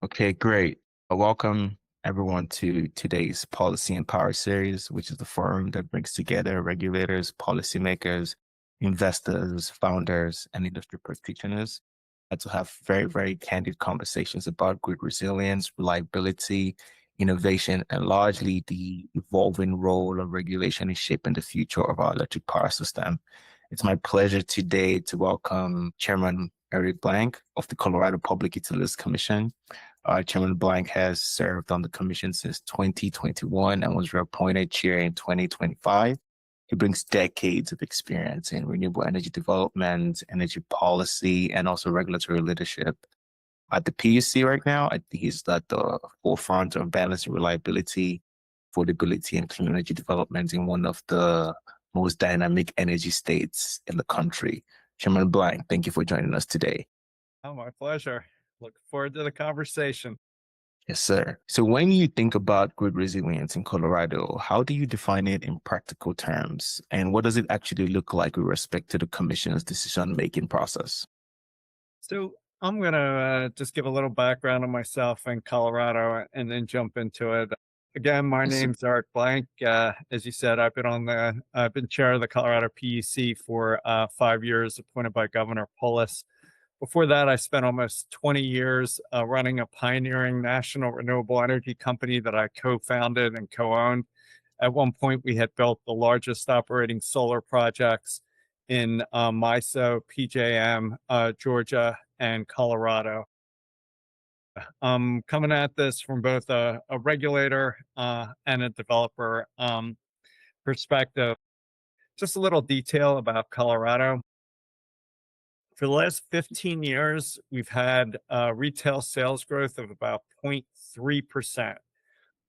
Okay, great. Welcome everyone to today's Policy and Power series, which is the forum that brings together regulators, policymakers, investors, founders, and industry practitioners to have very, very candid conversations about grid resilience, reliability, innovation, and largely the evolving role of regulation in shaping the future of our electric power system. It's my pleasure today to welcome Chairman Eric Blank of the Colorado Public Utilities Commission. Chairman Blank has served on the commission since 2021 and was reappointed chair in 2025. He brings decades of experience in renewable energy development, energy policy, and also regulatory leadership. At the PUC right now, I think he's at the forefront of balancing reliability, affordability, and clean energy development in one of the most dynamic energy states in the country. Chairman Blank, thank you for joining us today. Oh, my pleasure. Look forward to the conversation. Yes, sir. So when you think about grid resilience in Colorado, how do you define it in practical terms? And what does it actually look like with respect to the commission's decision-making process? So I'm going to just give a little background on myself in Colorado and then jump into it. Again, my Yes, sir. name's Eric Blank. As you said, I've been chair of the Colorado PUC for 5 years, appointed by Governor Polis. Before that, I spent almost 20 years running a pioneering national renewable energy company that I co-founded and co-owned. At one point, we had built the largest operating solar projects in MISO, PJM, Georgia, and Colorado. Coming at this from both a regulator and a developer perspective. Just a little detail about Colorado. For the last 15 years, we've had retail sales growth of about 0.3%.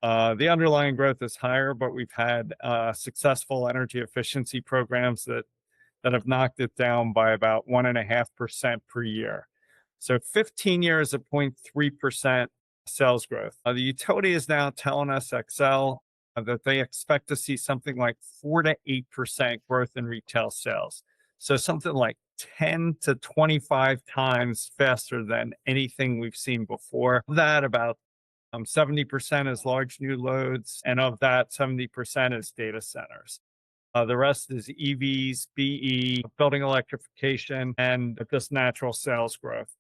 The underlying growth is higher, but we've had successful energy efficiency programs that have knocked it down by about 1.5% per year. So 15 years of 0.3% sales growth. The utility is now telling us, Excel, that they expect to see something like 4 to 8% growth in retail sales. So something like 10 to 25 times faster than anything we've seen before. That about 70% is large new loads, and of that, 70% is data centers. The rest is EVs, BE, building electrification, and just natural sales growth.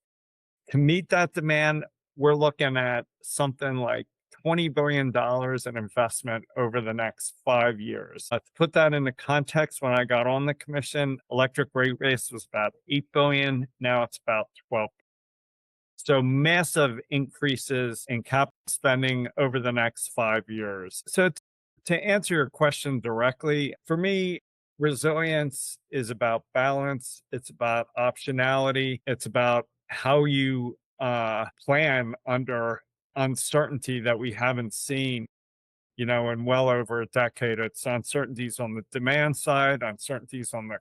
To meet that demand, we're looking at something like $20 billion in investment over the next 5 years. To put that into context, when I got on the commission, electric rate base was about 8 billion. Now it's about 12. So massive increases in capital spending over the next 5 years. To answer your question directly, for me, resilience is about balance. It's about optionality. It's about how you plan under uncertainty that we haven't seen, in well over a decade. It's uncertainties on the demand side, uncertainties on the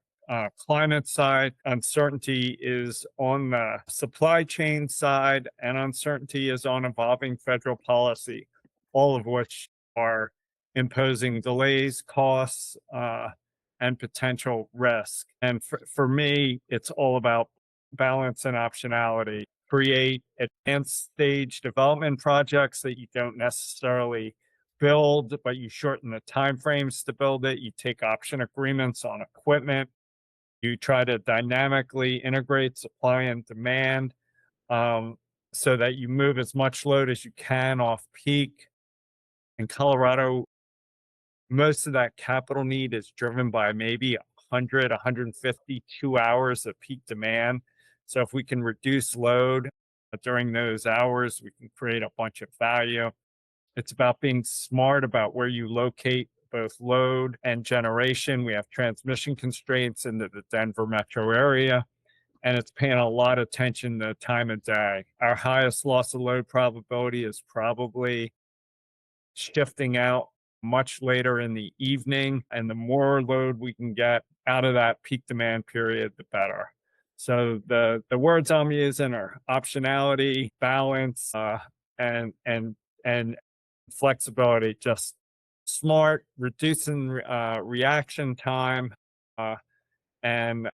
climate side, uncertainty is on the supply chain side, and uncertainty is on evolving federal policy, all of which are imposing delays, costs, and potential risk. And for me, it's all about balance and optionality. Create advanced stage development projects that you don't necessarily build, but you shorten the timeframes to build it. You take option agreements on equipment. You try to dynamically integrate supply and demand so that you move as much load as you can off peak. In Colorado, most of that capital need is driven by maybe 100, 152 hours of peak demand. So if we can reduce load during those hours, we can create a bunch of value. It's about being smart about where you locate both load and generation. We have transmission constraints into the Denver metro area, and it's paying a lot of attention to time of day. Our highest loss of load probability is probably shifting out much later in the evening, and the more load we can get out of that peak demand period, the better. So the words I'm using are optionality, balance, and flexibility. Just smart, reducing reaction time, uh, and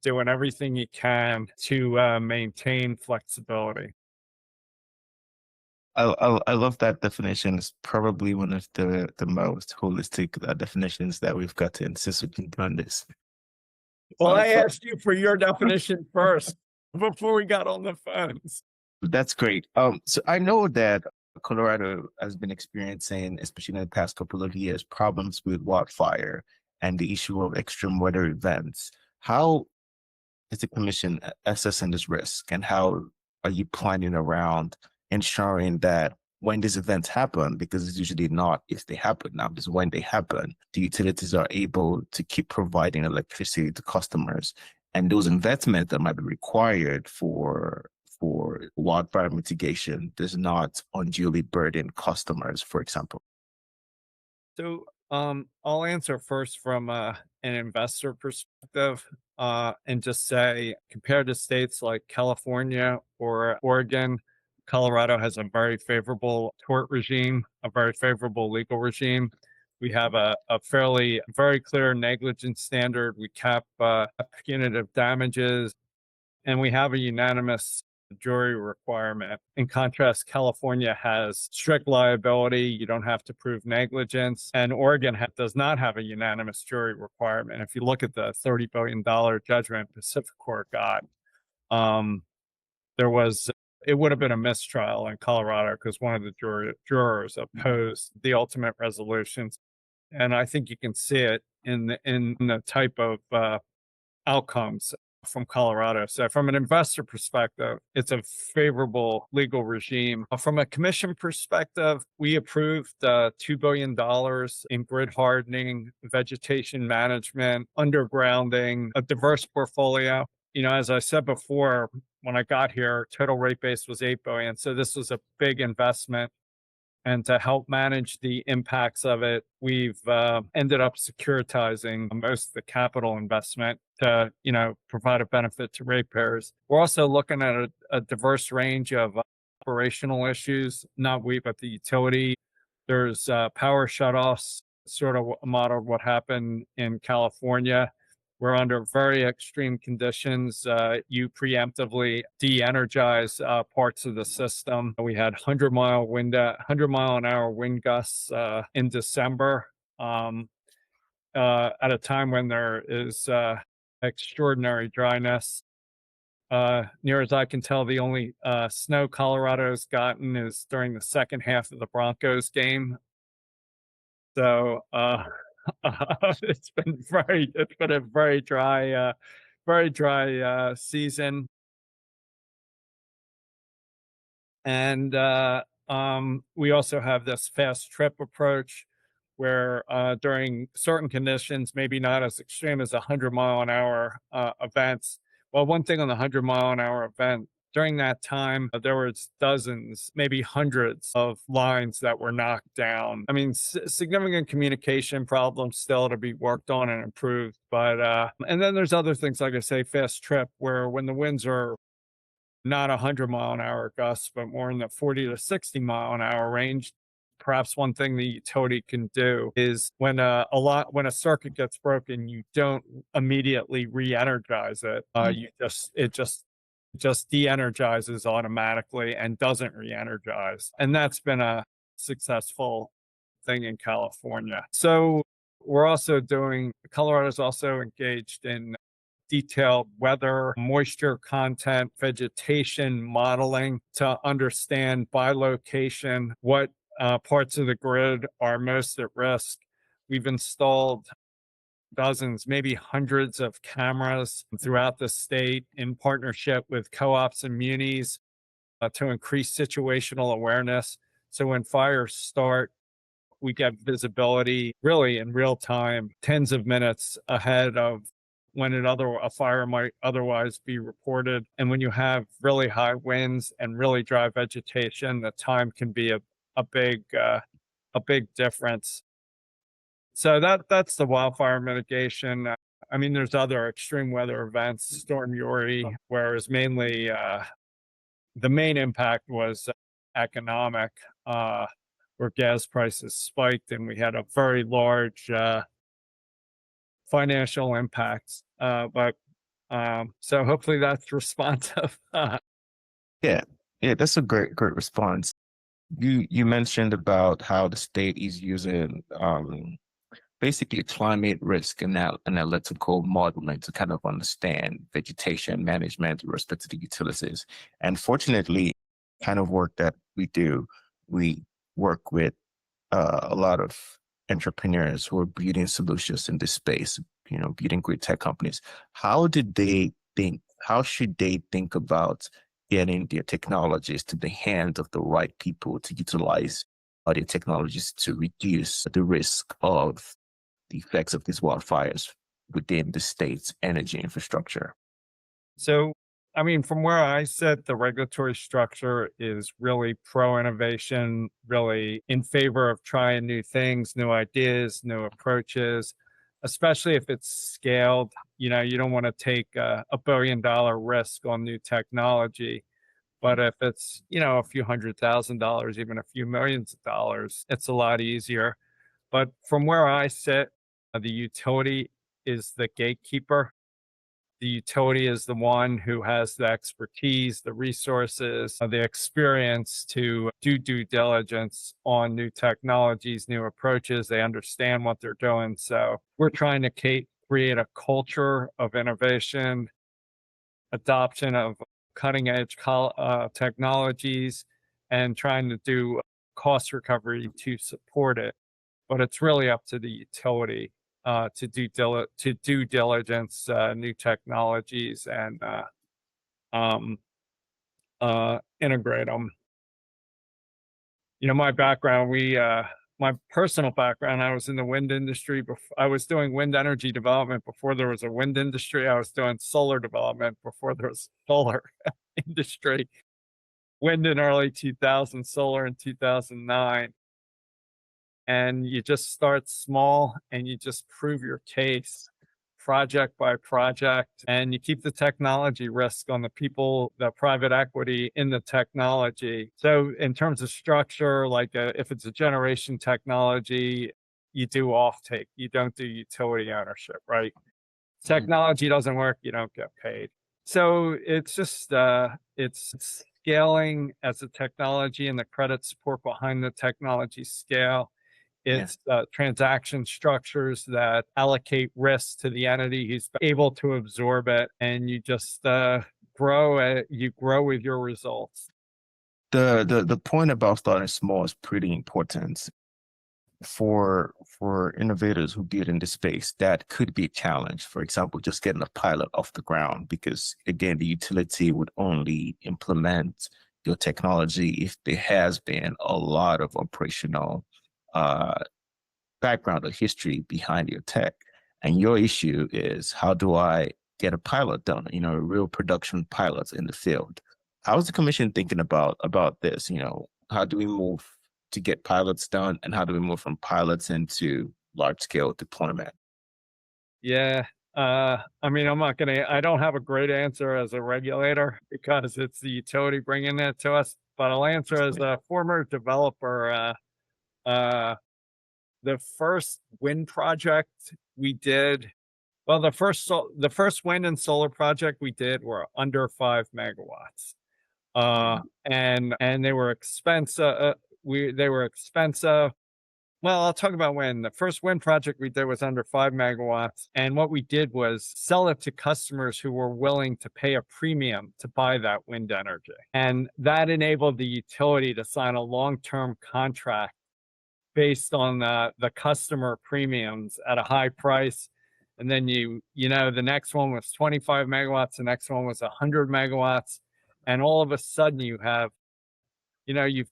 doing everything you can to maintain flexibility. I love that definition. It's probably one of the most holistic definitions that we've gotten since we've been doing this. Well, I So asked you for your definition first before we got on the phones. that's great. So I know that Colorado has been experiencing, especially in the past couple of years, problems with wildfire and the issue of extreme weather events. How is the commission assessing this risk, and how are you planning around ensuring that when these events happen, because it's usually not if they happen now, it's when they happen, the utilities are able to keep providing electricity to customers, and those investments that might be required for wildfire mitigation does not unduly burden customers, for example. So, I'll answer first from an investor perspective, and just say, compared to states like California or Oregon, Colorado has a very favorable tort regime, a very favorable legal regime. We have a fairly very clear negligence standard. We cap punitive damages, and we have a unanimous jury requirement. In contrast, California has strict liability. You don't have to prove negligence. And Oregon does not have a unanimous jury requirement. If you look at the $30 billion judgment Pacific Court got, um, there was it would have been a mistrial in Colorado because one of the jurors opposed the ultimate resolutions. And I think you can see it in the type of outcomes from Colorado. So, from an investor perspective, it's a favorable legal regime. From a commission perspective, we approved $2 billion in grid hardening, vegetation management, undergrounding, a diverse portfolio. As I said before, when I got here, total rate base was 8 billion. So this was a big investment, and to help manage the impacts of it, we've ended up securitizing most of the capital investment to, provide a benefit to ratepayers. We're also looking at a diverse range of operational issues, not we, but the utility. There's power shutoffs, sort of modeled what happened in California. We're under very extreme conditions. You preemptively de-energize parts of the system. We had 100-mile-an-hour wind gusts in December, at a time when there is extraordinary dryness. Near as I can tell, the only snow Colorado's gotten is during the second half of the Broncos game. So it's been a very dry season. And we also have this fast trip approach where during certain conditions, maybe not as extreme as 100-mile-an-hour events. Well, one thing on the 100-mile-an-hour event, during that time, there was dozens, maybe hundreds of lines that were knocked down. I mean, significant communication problems still to be worked on and improved. But, and then there's other things, like I say, fast trip, where when the winds are not 100-mile-an-hour gusts, but more in the 40 to 60-mile-an-hour range. Perhaps one thing the utility can do is when when a circuit gets broken, you don't immediately re-energize it. It just de-energizes automatically and doesn't re-energize, and that's been a successful thing in California. So Colorado's also engaged in detailed weather, moisture content, vegetation modeling to understand by location what parts of the grid are most at risk. We've installed dozens, maybe hundreds of cameras throughout the state in partnership with co-ops and munis to increase situational awareness. So when fires start, we get visibility really in real time, tens of minutes ahead of when a fire might otherwise be reported. And when you have really high winds and really dry vegetation, the time can be a big difference. So that's the wildfire mitigation. I mean, there's other extreme weather events, Storm Uri, whereas mainly the main impact was economic, where gas prices spiked and we had a very large financial impacts. But so hopefully that's responsive. Yeah, yeah, that's a great response. You mentioned about how the state is using basically climate risk analytical modeling to kind of understand vegetation management with respect to the utilities. And fortunately, kind of work that we do, we work with a lot of entrepreneurs who are building solutions in this space, building great tech companies. How did they think? How should they think about getting their technologies to the hands of the right people to utilize their technologies to reduce the risk of the effects of these wildfires within the state's energy infrastructure? So, I mean, from where I sit, the regulatory structure is really pro innovation, really in favor of trying new things, new ideas, new approaches, especially if it's scaled. You don't want to take a $1 billion risk on new technology. But if it's, a few $100,000, even a few millions of dollars, it's a lot easier. But from where I sit, the utility is the gatekeeper. The utility is the one who has the expertise, the resources, the experience to do due diligence on new technologies, new approaches. They understand what they're doing. So we're trying to create a culture of innovation, adoption of cutting edge technologies, and trying to do cost recovery to support it. But it's really up to the utility to due diligence new technologies and um, integrate them. My background, my personal background, I was in the wind industry. I was doing wind energy development before there was a wind industry. I was doing solar development before there was solar industry. Wind in early 2000, solar in 2009. And you just start small and you just prove your case project by project, and you keep the technology risk on the people, the private equity in the technology. So in terms of structure, like if it's a generation technology, you do offtake, you don't do utility ownership, right? Mhm. Technology doesn't work, you don't get paid. So it's just it's scaling as a technology and the credit support behind the technology scale. Yeah. It's transaction structures that allocate risk to the entity who's able to absorb it, and you just grow it. You grow with your results. The point about starting small is pretty important for innovators who build in this space. That could be a challenge. For example, just getting a pilot off the ground, because again, the utility would only implement your technology if there has been a lot of operational uh, background or history behind your tech. And your issue is, how do I get a pilot done? Real production pilots in the field. How is the commission thinking about this? How do we move to get pilots done, and how do we move from pilots into large scale deployment? Yeah. I mean, I don't have a great answer as a regulator because it's the utility bringing it to us, but I'll answer as a former developer. Uh, the first wind project we did, well, the first wind and solar project we did were under 5 megawatts. And they were expensive. They were expensive. Well, I'll talk about when the first wind project we did was under 5 megawatts. And what we did was sell it to customers who were willing to pay a premium to buy that wind energy. And that enabled the utility to sign a long-term contract based on the customer premiums at a high price. And then the next one was 25 megawatts, the next one was 100 megawatts. And all of a sudden you've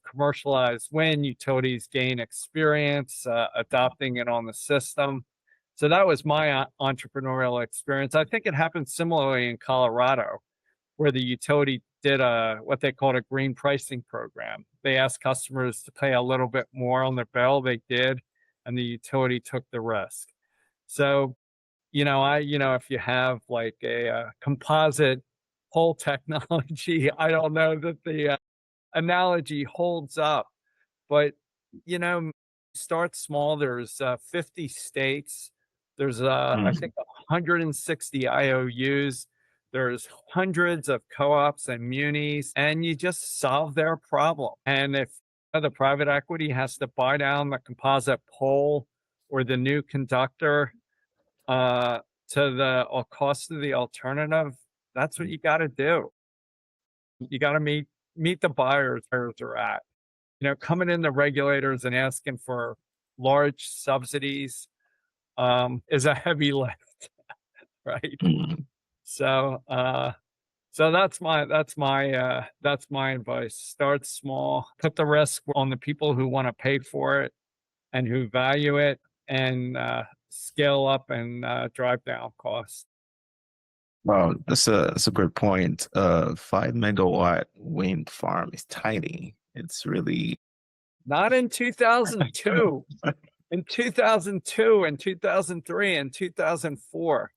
commercialized wind, utilities gain experience adopting it on the system. So that was my entrepreneurial experience. I think it happened similarly in Colorado, where the utility did what they called a green pricing program. They asked customers to pay a little bit more on their bill. They did, and the utility took the risk. So, if you have like a composite pole technology, I don't know that the analogy holds up, but start small. There's 50 states. There's I Mm. think 160 IOUs. There's hundreds of co-ops and munis, and you just solve their problem. And if The private equity has to buy down the composite pole or the new conductor uh, to the cost of the alternative. That's what you got to do. You got to meet the buyers where they're at. Coming in the regulators and asking for large subsidies is a heavy lift, right? Mhm. So, so that's my advice. Start small, put the risk on the people who want to pay for it and who value it, and scale up and drive down costs. Wow, that's a great point. 5 megawatt wind farm is tiny. It's really Not in 2002, in 2002, and 2003, and 2004.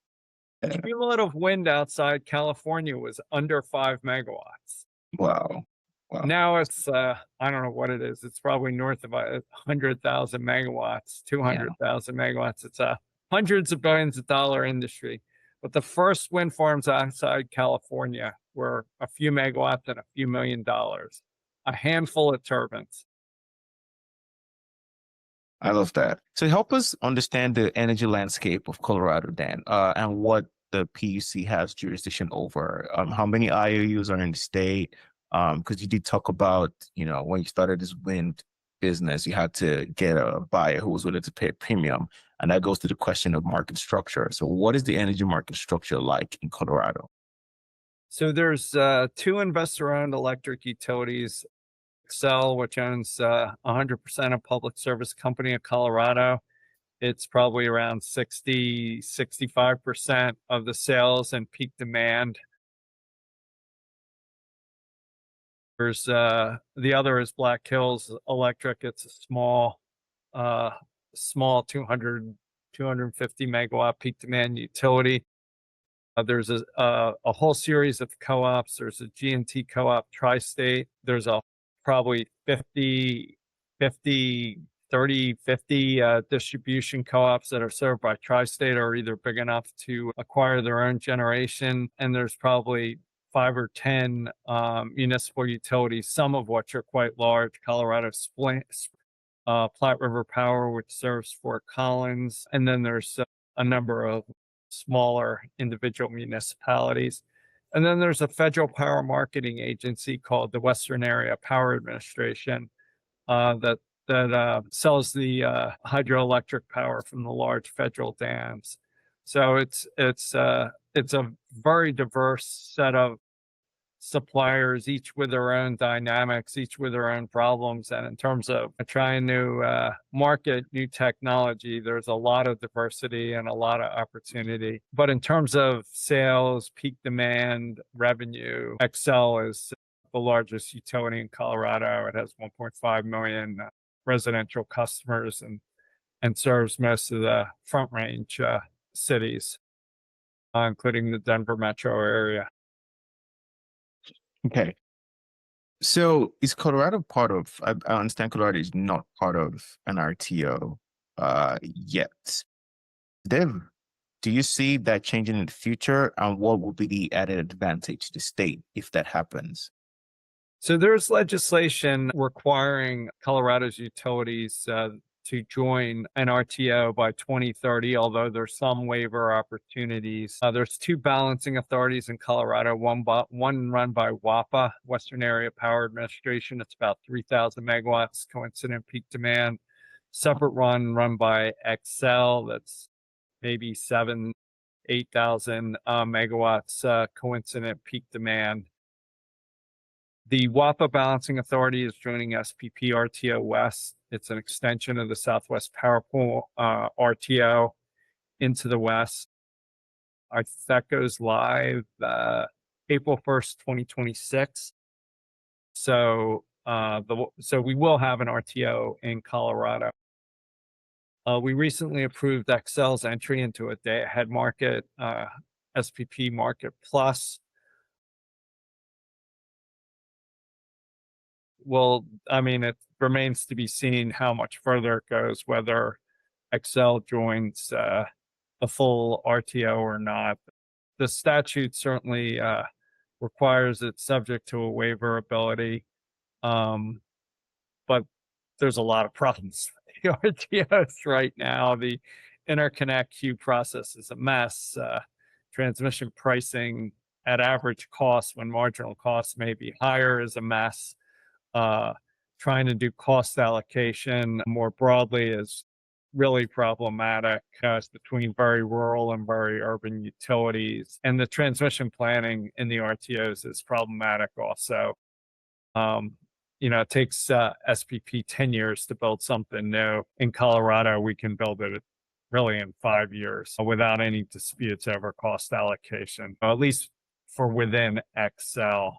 Cumulative wind outside California was under 5 megawatts. wow. Wow. Now it's I don't know what it is. It's probably north of 100,000 megawatts, Yeah. 200,000 megawatts. It's a hundreds of billions of dollar industry. But the first wind farms outside California were a few megawatts and a few $1 million, a handful of turbines. I love that. So help us understand the energy landscape of Colorado, Dan, and what the PUC has jurisdiction over. How many IOUs are in the state? Because you did talk about, when you started this wind business, you had to get a buyer who was willing to pay a premium, and that goes to the question of market structure. So, what is the energy market structure like in Colorado? So there's two investor-owned electric utilities. Xcel, which owns 100% of Public Service Company of Colorado. It's probably around 65% of the sales and peak demand. There's the other is Black Hills Electric. It's a small 250 megawatt peak demand utility. There's a whole series of co-ops. There's a G&T co-op Tri-State. There's a probably 50 distribution co-ops that are served by Tri-State are either big enough to acquire their own generation. And there's probably 5 or 10 municipal utilities, some of which are quite large. Colorado Platte River Power, which serves Fort Collins. And then there's a number of smaller individual municipalities. And then there's a federal power marketing agency called the Western Area Power Administration that sells the hydroelectric power from the large federal dams. So it's a very diverse set of suppliers, each with their own dynamics, each with their own problems. And in terms of trying to market new technology, there's a lot of diversity and a lot of opportunity. But in terms of sales, peak demand, revenue, Xcel is the largest utility in Colorado. It has 1.5 million residential customers and serves most of the Front Range cities, including the Denver metro area. Okay. So is Colorado part of, I understand Colorado is not part of an RTO yet. Dev, do you see that changing in the future, and what will be the added advantage to the state if that happens? So there's legislation requiring Colorado's utilities to join an RTO by 2030, although there's some waiver opportunities. There's two balancing authorities in Colorado, one run by WAPA, Western Area Power Administration. It's about 3,000 megawatts coincident peak demand. Separate run by Xcel, that's maybe 8,000 megawatts coincident peak demand. The WAPA Balancing Authority is joining SPP RTO West. It's an extension of the Southwest Power Pool RTO into the West. That goes live April 1st, 2026. So we will have an RTO in Colorado. We recently approved Xcel's entry into a day-ahead market, SPP Market Plus. Well, I mean, it remains to be seen how much further it goes, whether Xcel joins a full RTO or not. The statute certainly requires it subject to a waiver ability, but there's a lot of problems with the RTOs right now. The interconnect queue process is a mess. Transmission pricing at average cost when marginal costs may be higher is a mess. Uh, Trying to do cost allocation more broadly is really problematic. It's between very rural and very urban utilities. And the transmission planning in the RTOs is problematic also. Um, it takes SPP 10 years to build something new. In Colorado, we can build it really in 5 years without any disputes over cost allocation, or at least for within Excel.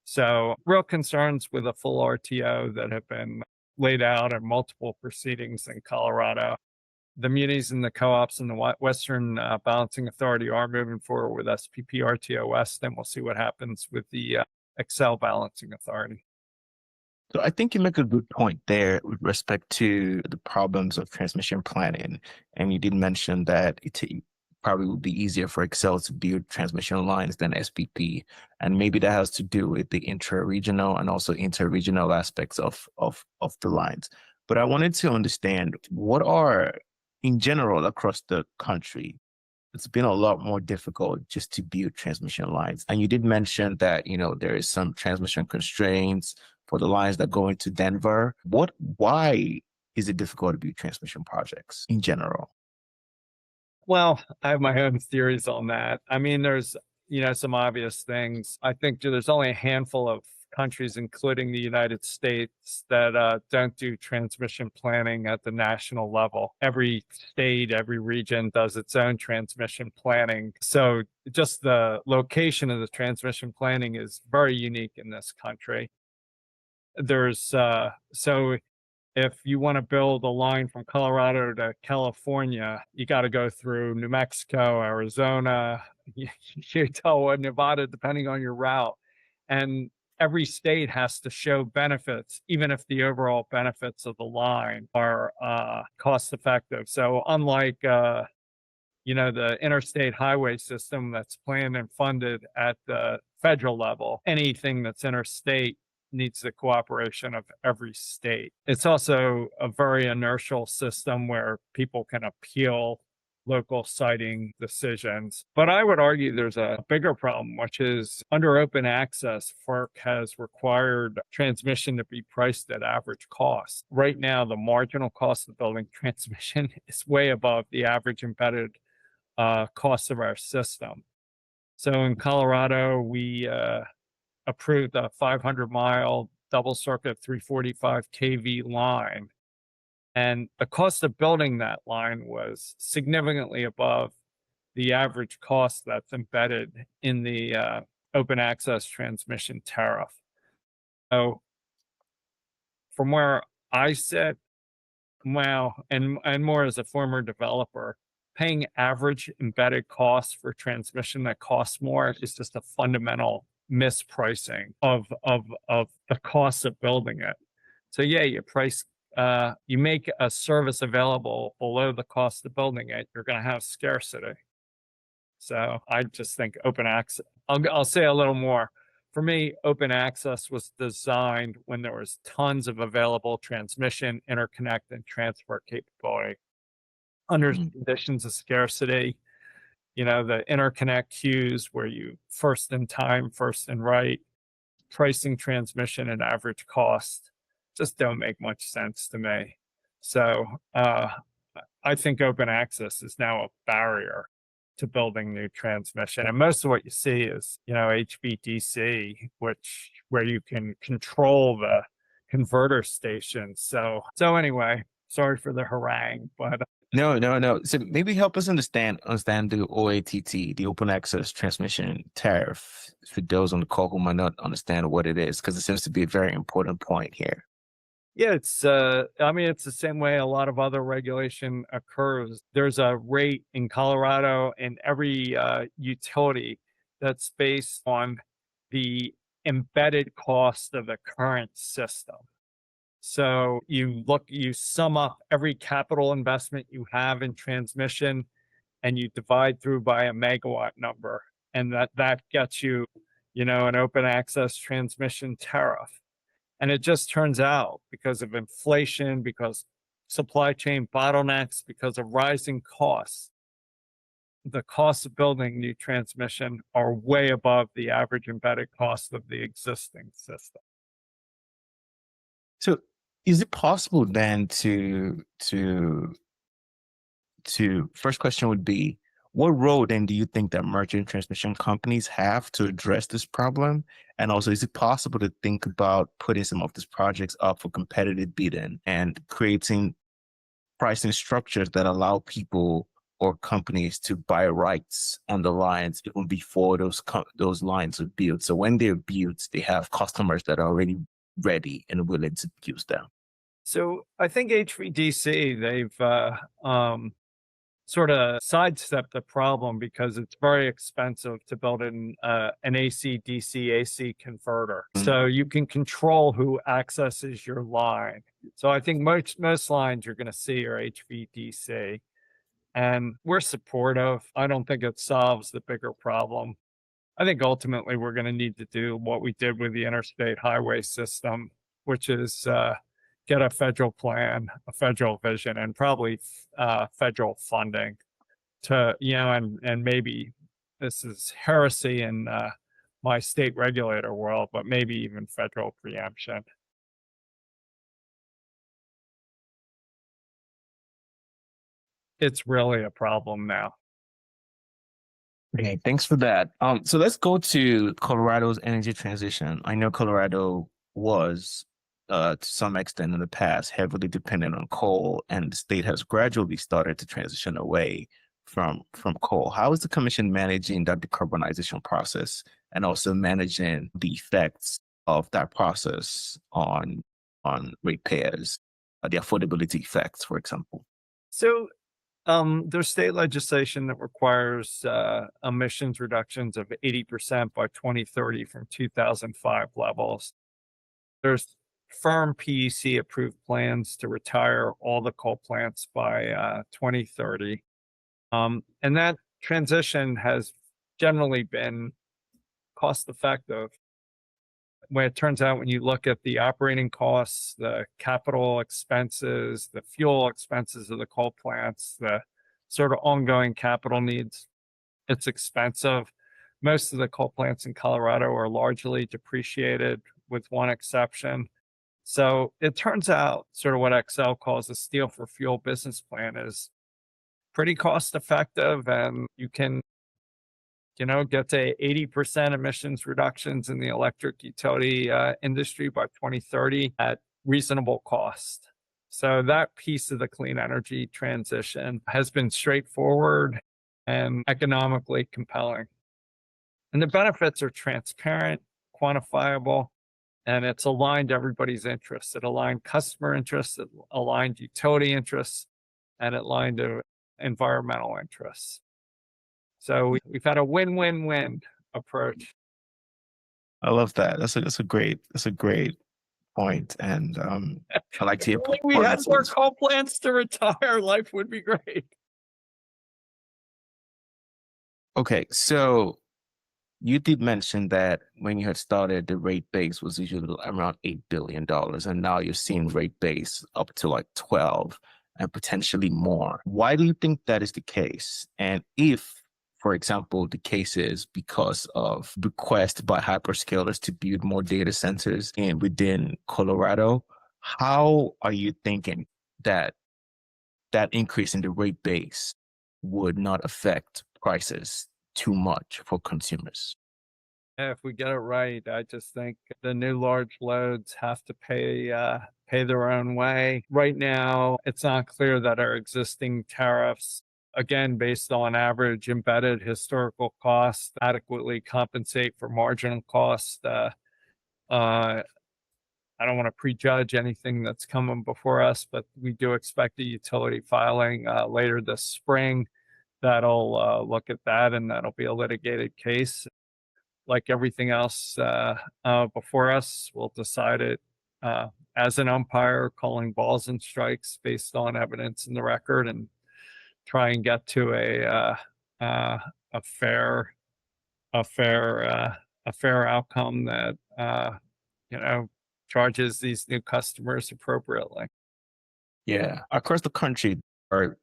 So, real concerns with a full RTO that have been laid out in multiple proceedings in Colorado. The munis and the co-ops and the Western Balancing Authority are moving forward with SPP RTO West, and we'll see what happens with the Excel Balancing Authority. So I think you make a good point there with respect to the problems of transmission planning. And you did mention that probably would be easier for Excel to build transmission lines than SPP. And maybe that has to do with the intra-regional and also inter-regional aspects of the lines. But I wanted to understand what are, in general, across the country, it's been a lot more difficult just to build transmission lines. And you did mention that, there is some transmission constraints for the lines that go into Denver. Why is it difficult to build transmission projects in general? Well, I have my own theories on that. I mean, there's, some obvious things. I think there's only a handful of countries, including the United States, that don't do transmission planning at the national level. Every state, every region does its own transmission planning. So just the location of the transmission planning is very unique in this country. So if you want to build a line from Colorado to California, you got to go through New Mexico, Arizona, Utah, or Nevada, depending on your route. And every state has to show benefits, even if the overall benefits of the line are cost effective. So unlike the interstate highway system that's planned and funded at the federal level, anything that's interstate needs the cooperation of every state. It's also a very inertial system where people can appeal local siting decisions. But I would argue there's a bigger problem, which is under open access, FERC has required transmission to be priced at average cost. Right now, the marginal cost of building transmission is way above the average embedded cost of our system. So in Colorado, we approved a 500-mile double circuit 345 kV line. And the cost of building that line was significantly above the average cost that's embedded in the open access transmission tariff. So from where I sit, well, and more as a former developer, paying average embedded costs for transmission that costs more is just a fundamental mispricing of the cost of building it. So yeah, you make a service available below the cost of building it, you're going to have scarcity. So I just think open access. I'll say a little more. For me, open access was designed when there was tons of available transmission, interconnect, and transport capability. Under Mm. conditions of scarcity, the interconnect queues where you first in time, first in right, pricing transmission and average cost just don't make much sense to me. So I think open access is now a barrier to building new transmission. And most of what you see is, HVDC, where you can control the converter stations. So anyway, sorry for the harangue, but No, no, no. So maybe help us understand the OATT, the open access transmission tariff, for those on the call who might not understand what it is, because it seems to be a very important point here. yeah, it's it's the same way a lot of other regulation occurs. There's a rate in Colorado and every utility that's based on the embedded cost of the current system. So you sum up every capital investment you have in transmission and you divide through by a megawatt number. And that gets you, an open access transmission tariff. And it just turns out because of inflation, because supply chain bottlenecks, because of rising costs, the costs of building new transmission are way above the average embedded cost of the existing system. So is it possible then to first question would be, what role then do you think that merchant transmission companies have to address this problem? And also, is it possible to think about putting some of these projects up for competitive bidding and creating pricing structures that allow people or companies to buy rights on the lines even before those lines are built? So when they're built, they have customers that are already ready and willing to use them. So I think HVDC, they've sort of sidestep the problem because it's very expensive to build an AC DC AC converter. Mm. So you can control who accesses your line. So I think most lines you're going to see are HVDC, and we're supportive. I don't think it solves the bigger problem. I think ultimately we're going to need to do what we did with the interstate highway system, which is get a federal plan, a federal vision, and probably federal funding to, and maybe this is heresy in my state regulator world, but maybe even federal preemption. It's really a problem now. Okay, thanks for that. So let's go to Colorado's energy transition. I know Colorado was, to some extent in the past, heavily dependent on coal, and the state has gradually started to transition away from coal. How is the commission managing that decarbonization process and also managing the effects of that process on ratepayers, the affordability effects, for example? So there's state legislation that requires emissions reductions of 80% by 2030 from 2005 levels. There's firm PEC approved plans to retire all the coal plants by 2030. And that transition has generally been cost effective. When it turns out, when you look at the operating costs, the capital expenses, the fuel expenses of the coal plants, the sort of ongoing capital needs, it's expensive. Most of the coal plants in Colorado are largely depreciated, with one exception. So it turns out, sort of what Excel calls a steel for fuel business plan is pretty cost effective, and you can get to 80% emissions reductions in the electric utility industry by 2030 at reasonable cost. So that piece of the clean energy transition has been straightforward and economically compelling. And the benefits are transparent, quantifiable, and it's aligned everybody's interests. It aligned customer interests, it aligned utility interests, and it aligned environmental interests. So we've had a win-win-win approach. I love that. That's a great point, and I like to If hear only we had more performances. coal plants to retire, life would be great. Okay, so you did mention that when you had started, the rate base was usually around $8 billion, and now you're seeing rate base up to like 12 and potentially more. Why do you think that is the case? And if, for example, the case is because of request by hyperscalers to build more data centers within Colorado, how are you thinking that that increase in the rate base would not affect prices too much for consumers? Yeah, if we get it right, I just think the new large loads have to pay their own way. Right now, it's not clear that our existing tariffs, again based on average embedded historical costs, adequately compensate for marginal cost. I don't want to prejudge anything that's coming before us, but we do expect a utility filing later this spring that'll look at that, and that'll be a litigated case. Like everything else before us, we'll decide it as an umpire, calling balls and strikes based on evidence in the record, and try and get to a fair a fair outcome that you know charges these new customers appropriately. Yeah, across the country, are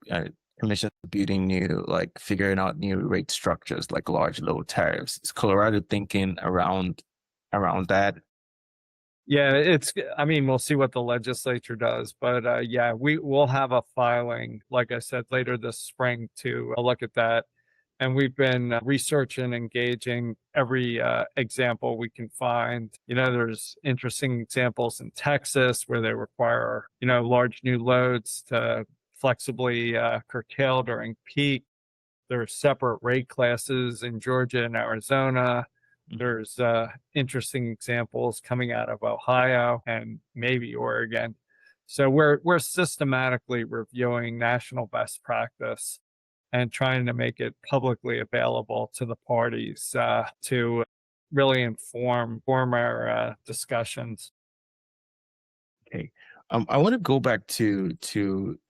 commissions building new, like figuring out new rate structures, like large load tariffs. Is Colorado thinking around that? Yeah, I mean, we'll see what the legislature does, but yeah, we will have a filing, like I said, later this spring to look at that. And we've been researching, engaging every example we can find. There's interesting examples in Texas where they require, large new loads to flexibly curtail during peak. There's separate rate classes in Georgia and Arizona. Mhm. There's interesting examples coming out of Ohio and maybe Oregon. So we're systematically reviewing national best practice and trying to make it publicly available to the parties to really inform our discussions. Okay. I want to go back to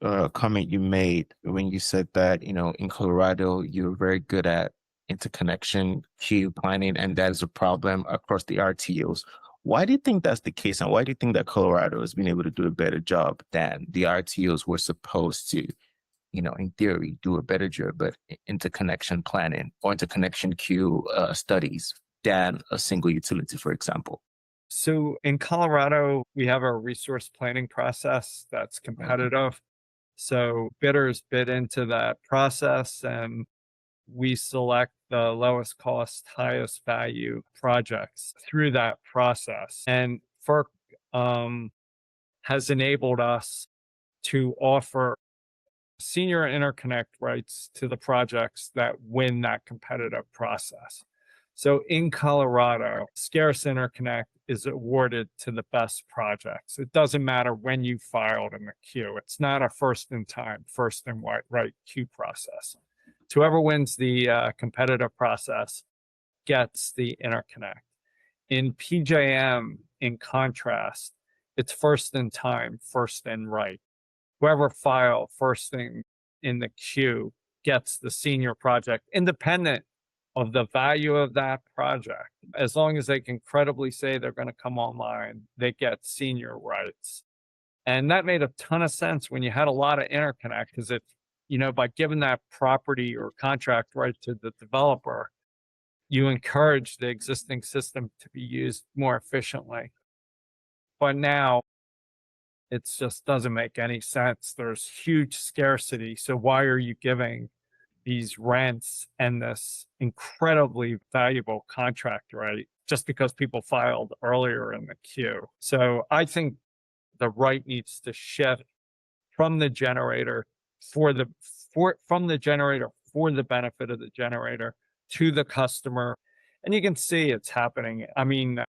a comment you made when you said that, in Colorado, you're very good at interconnection queue planning, and that is a problem across the RTOs. Why do you think that's the case? And why do you think that Colorado has been able to do a better job than the RTOs were supposed to, in theory, do a better job at interconnection planning or interconnection queue studies than a single utility, for example? So in Colorado, we have a resource planning process that's Okay. competitive. So bidders bid into that process and we select the lowest cost, highest value projects through that process. And FERC has enabled us to offer senior interconnect rights to the projects that win that competitive process. So in Colorado, scarce interconnect is awarded to the best projects. It doesn't matter when you filed in the queue. It's not a first in time, first in right queue process. Whoever wins the competitive process gets the interconnect. In PJM, in contrast, it's first in time, first in right. Whoever filed first thing in the queue gets the senior project, independent of the value of that project. As long as they can credibly say they're going to come online, they get senior rights. And that made a ton of sense when you had a lot of interconnect because by giving that property or contract right to the developer, you encourage the existing system to be used more efficiently. But now it just doesn't make any sense. There's huge scarcity. So why are you giving these rents and this incredibly valuable contract right just because people filed earlier in the queue? So I think the right needs to shift from the generator from the generator for the benefit of the generator to the customer. And you can see it's happening. I mean,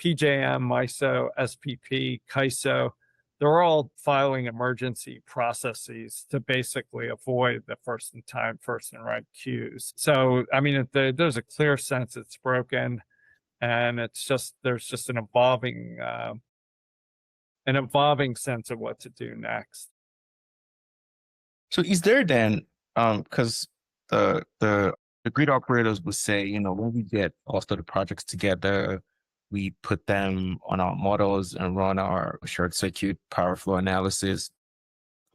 PJM, MISO, SPP, CAISO, they're all filing emergency processes to basically avoid the first in time, first in right queues. So, I mean, there's a clear sense it's broken, and there's just an evolving sense of what to do next. So is there then, because the grid operators would say, when we get all of the projects together, we put them on our models and run our short circuit power flow analysis.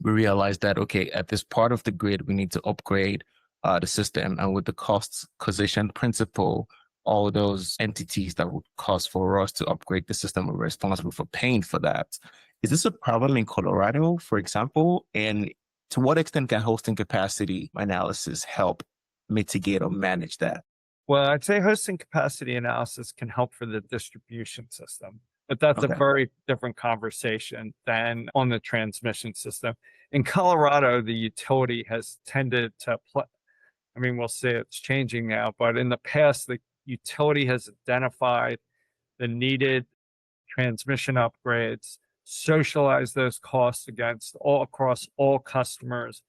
We realize that, okay, at this part of the grid, we need to upgrade the system. And with the cost causation principle, all those entities that would cost for us to upgrade the system are responsible for paying for that. Is this a problem in Colorado, for example? And to what extent can hosting capacity analysis help mitigate or manage that? Well, I'd say hosting capacity analysis can help for the distribution system, but that's a Okay. very different conversation than on the transmission system. In Colorado, the utility has tended to I mean, we'll say it's changing now, but in the past, the utility has identified the needed transmission upgrades, socialize those costs across all customers,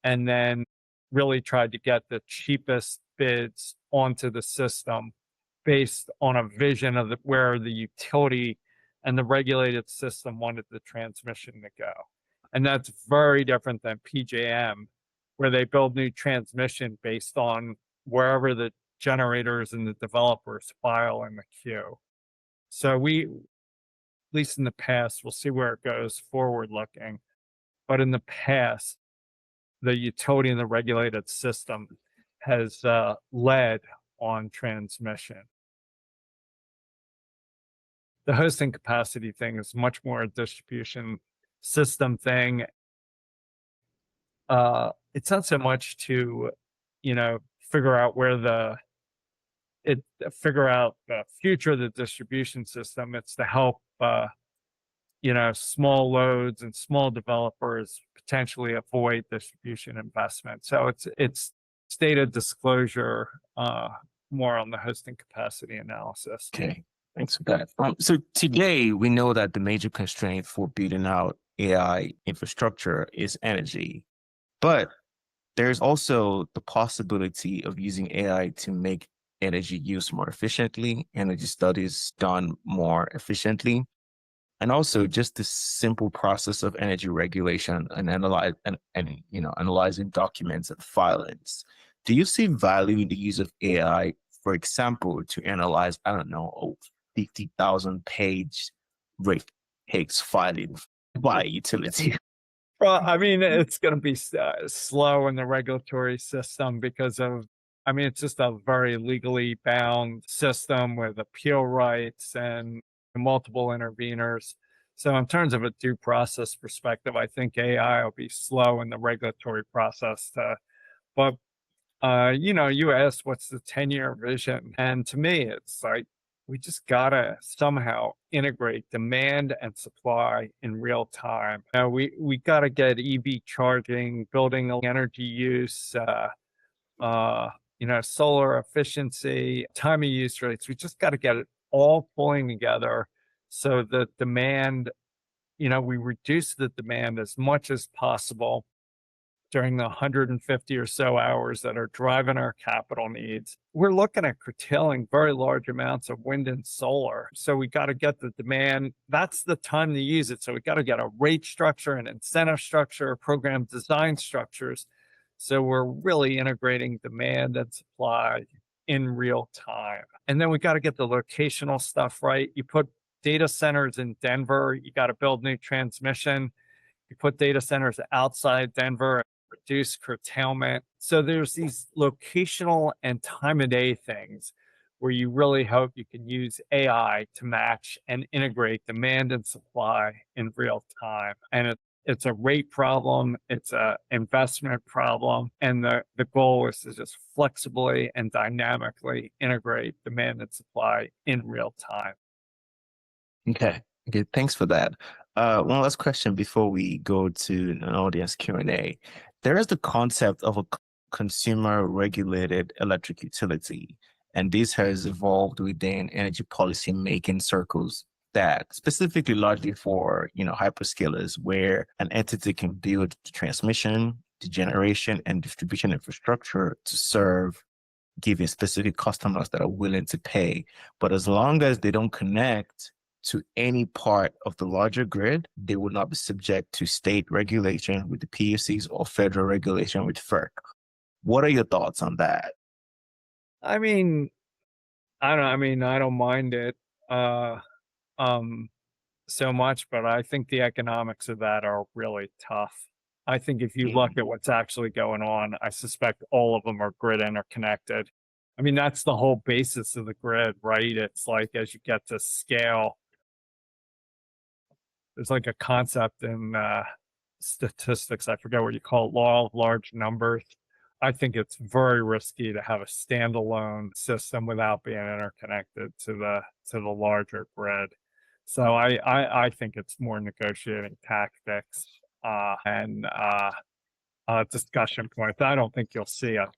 and then really tried to get the cheapest bids onto the system based on a vision of where the utility and the regulated system wanted the transmission to go. And that's very different than PJM, where they build new transmission based on wherever the generators and the developers file in the queue. So least in the past, we'll see where it goes forward looking. But in the past, the utility in the regulated system has led on transmission. The hosting capacity thing is much more a distribution system thing. It's not so much to, figure out figure out the future of the distribution system. It's to help, small loads and small developers potentially avoid distribution investment. So it's stated disclosure, more on the hosting capacity analysis. Okay, thanks for that. So today we know that the major constraint for building out AI infrastructure is energy, but there's also the possibility of using AI to make energy use more efficiently, energy studies done more efficiently, and also just the simple process of energy regulation and analyzing documents and filings. Do you see value in the use of AI, for example, to analyze, I don't know, 50,000 page rate case filing by utility? Well, I mean, it's going to be slow in the regulatory system because it's just a very legally bound system with appeal rights and multiple interveners. So, in terms of a due process perspective, I think AI will be slow in the regulatory process. But you asked what's the 10-year vision, and to me, it's like we just gotta somehow integrate demand and supply in real time. We gotta get EV charging, building energy use, solar efficiency, time of use rates. We just got to get it all pulling together so the demand, we reduce the demand as much as possible during the 150 or so hours that are driving our capital needs. We're looking at curtailing very large amounts of wind and solar. So we got to get the demand. That's the time to use it. So we got to get a rate structure, an incentive structure, program design structures. So we're really integrating demand and supply in real time. And then we got to get the locational stuff right. You put data centers in Denver, you got to build new transmission. You put data centers outside Denver, reduce curtailment. So there's these locational and time of day things where you really hope you can use AI to match and integrate demand and supply in real time. And it's a rate problem, it's a investment problem, and the goal is to just flexibly and dynamically integrate demand and supply in real time. Okay. Okay. Thanks for that. One last question before we go to an audience Q&A. There is the concept of a consumer regulated electric utility, and this has evolved within energy policy making circles that specifically largely for, hyperscalers, where an entity can build the transmission, the generation, and distribution infrastructure to serve giving specific customers that are willing to pay. But as long as they don't connect to any part of the larger grid, they will not be subject to state regulation with the PUCs or federal regulation with FERC. What are your thoughts on that? I mean, I don't mind it so much, but I think the economics of that are really tough. I think if you look at what's actually going on, I suspect all of them are grid interconnected. I mean, that's the whole basis of the grid, right? It's like as you get to scale, there's like a concept in statistics, I forget what you call it, law of large numbers. I think it's very risky to have a standalone system without being interconnected to the larger grid. So I think it's more negotiating tactics and discussion points. I don't think you'll see a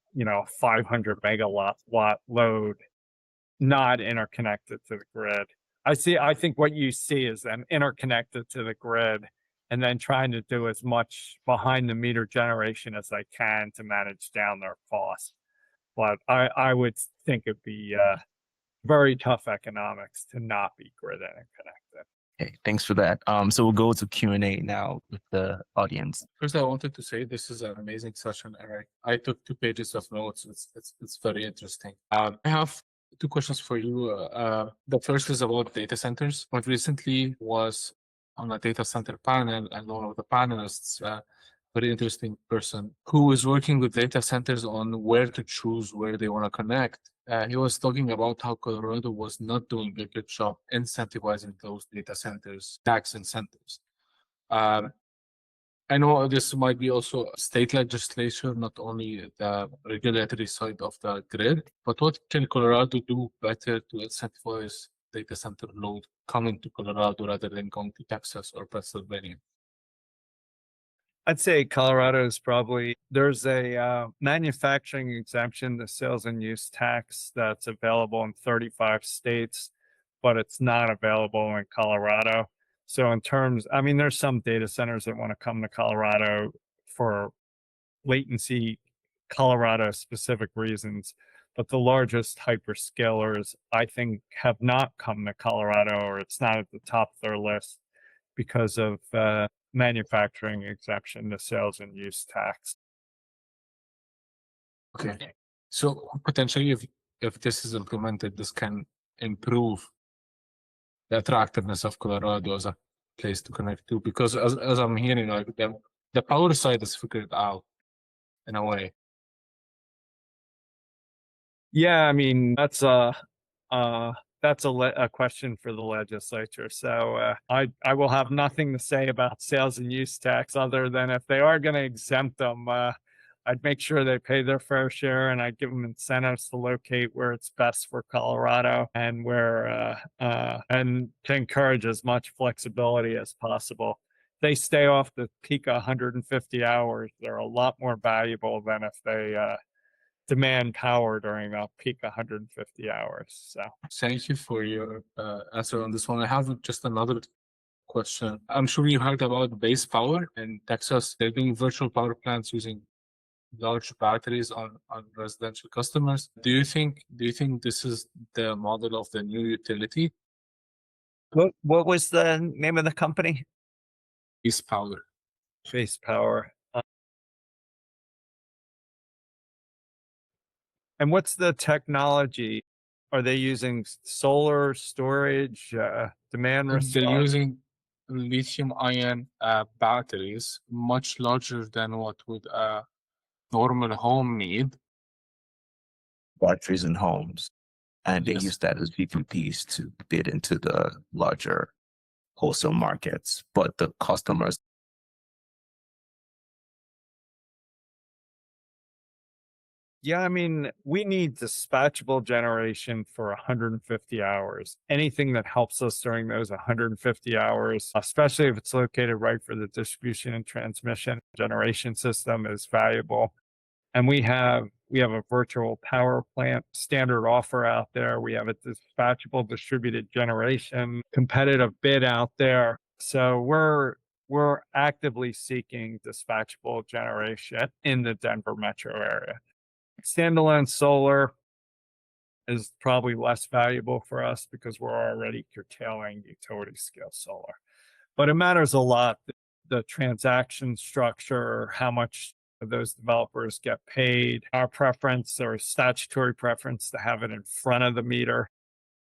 500 megawatt load not interconnected to the grid. I think what you see is them interconnected to the grid and then trying to do as much behind the meter generation as they can to manage down their costs. But I would think it'd be very tough economics to not be grid interconnected. Okay, thanks for that. So we'll go to Q&A now with the audience. First, I wanted to say this is an amazing session, Eric. I took 2 pages of notes. It's very interesting. I have two questions for you. The first is about data centers. What recently was on a data center panel, and one of the panelists, very interesting person who is working with data centers on where to choose where they want to connect. He was talking about how Colorado was not doing a good job incentivizing those data centers, tax incentives. Um, I know this might be also state legislature, not only the regulatory side of the grid, but what can Colorado do better to incentivize data center load coming to Colorado rather than going to Texas or Pennsylvania? I'd say Colorado is probably there's a manufacturing exemption, the sales and use tax that's available in 35 states, but it's not available in Colorado. So in terms, I mean, there's some data centers that want to come to Colorado for latency, Colorado specific reasons, but the largest hyperscalers, I think, have not come to Colorado, or it's not at the top of their list because of manufacturing exemption to sales and use tax. Okay. So potentially, if this is implemented, this can improve the attractiveness of Colorado as a place to connect to. Because as I'm hearing, like the power side is figured out in a way. Yeah, I mean uh, that's a question for the legislature. So I will have nothing to say about sales and use tax other than if they are going to exempt them, I'd make sure they pay their fair share, and I'd give them incentives to locate where it's best for Colorado, and where and to encourage as much flexibility as possible. They stay off the peak 150 hours. They're a lot more valuable than if they demand power during a peak 150 hours. So Thank you for your answer on this one. I have just another question. I'm sure you heard about base power in Texas. They're doing virtual power plants using large batteries on residential customers. Do you think this is the model of the new utility? what was the name of the company? Base power. Face Power. And what's the technology? Are they using solar storage, demand They're response? using lithium ion batteries, much larger than what would a normal home need. Batteries in homes, and they Yes. use that as VPPs to bid into the larger wholesale markets. But the customers, Yeah, I mean, we need dispatchable generation for 150 hours. Anything that helps us during those 150 hours, especially if it's located right for the distribution and transmission generation system, is valuable. And we have a virtual power plant standard offer out there. We have a dispatchable distributed generation competitive bid out there. So we're actively seeking dispatchable generation in the Denver metro area. Standalone solar is probably less valuable for us because we're already curtailing utility scale solar. But it matters a lot, the transaction structure, how much those developers get paid, our preference or statutory preference to have it in front of the meter.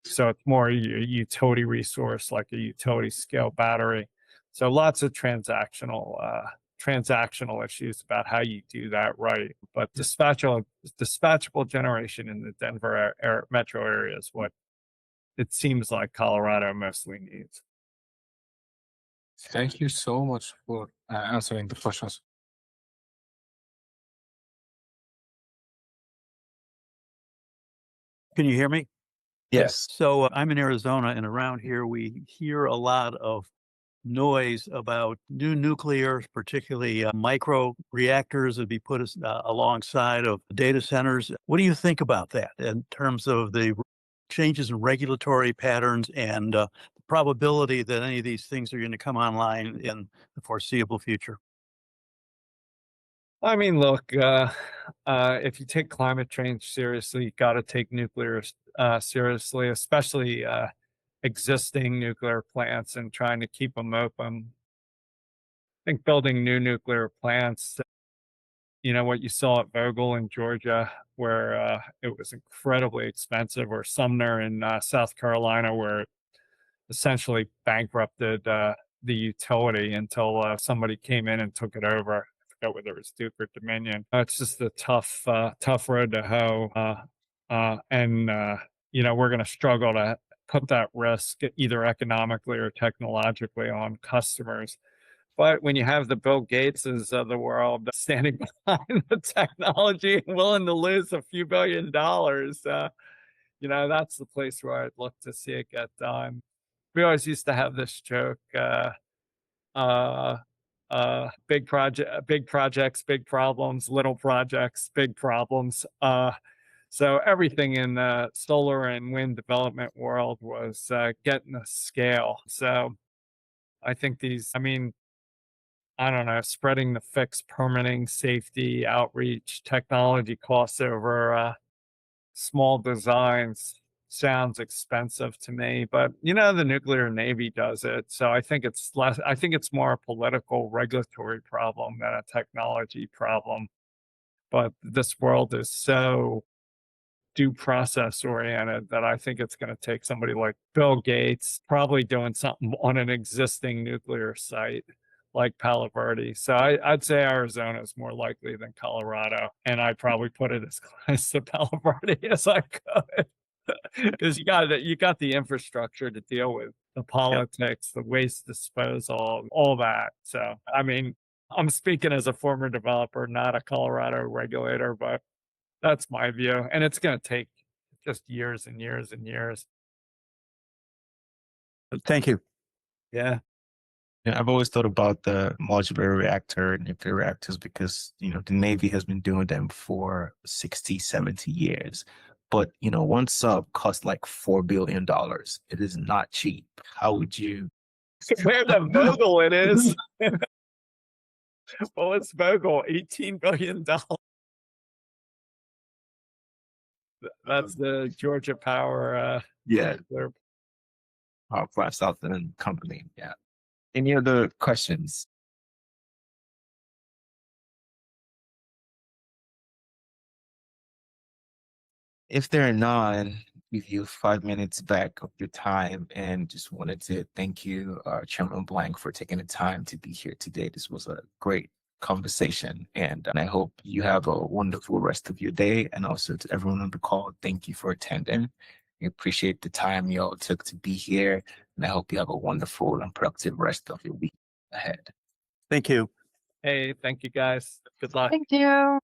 So it's more a utility resource like a utility scale battery. So lots of transactional issues about how you do that right. But dispatchable generation in the Denver metro area is what it seems like Colorado mostly needs. Thank you so much for answering the questions. Can you hear me? yes, So I'm in Arizona, and around here we hear a lot of noise about new nuclear, particularly micro reactors that be put alongside of data centers. What do you think about that in terms of the changes in regulatory patterns and the probability that any of these things are going to come online in the foreseeable future? I mean, look, if you take climate change seriously, you got to take nuclear seriously, especially existing nuclear plants and trying to keep them open. I think building new nuclear plants you know, what you saw at Vogel in Georgia, where it was incredibly expensive, or Sumner in South Carolina, where it essentially bankrupted the utility until somebody came in and took it over. I forgot whether it was Duke or Dominion. It's just a tough road to hoe, and you know, we're going to struggle to put that risk either economically or technologically on customers. But when you have the Bill Gateses of the world standing behind the technology and willing to lose a few $1 billion, you know, that's the place where I'd look to see it get done. We always used to have this joke, uh, big projects, big problems, little projects, big problems. So everything in the solar and wind development world was getting a scale. So I think I mean, I don't know, spreading the fixed permitting, safety, outreach, technology costs over small designs sounds expensive to me, but you know, the nuclear navy does it. So I think it's more a political regulatory problem than a technology problem. But this world is so due process oriented that I think it's going to take somebody like Bill Gates probably doing something on an existing nuclear site like Palo Verde. So I'd say Arizona is more likely than Colorado, and I'd probably put it as close to Palo Verde as I could, because you got the infrastructure to deal with the politics, the waste disposal, all that. So I mean, I'm speaking as a former developer, not a Colorado regulator, but that's my view. And it's going to take just years and years and years. Thank you. Yeah. Yeah, I've always thought about the modular reactor and nuclear reactors because, you know, the Navy has been doing them for 60, 70 years. But, you know, one sub costs like $4 billion. It is not cheap. How would you? Where the Vogel it is. Well, it's Vogel, $18 billion. That's the Georgia Power. Yeah, Their power plant Southern company. Yeah. Any other questions? If there are none, give you 5 minutes back of your time and just wanted to thank you, Chairman Blank, for taking the time to be here today. This was a great conversation, and I hope you have a wonderful rest of your day. And also to everyone on the call, thank you for attending. We appreciate the time y'all took to be here, and I hope you have a wonderful and productive rest of your week ahead. Thank you. Hey, thank you guys. Good luck. Thank you.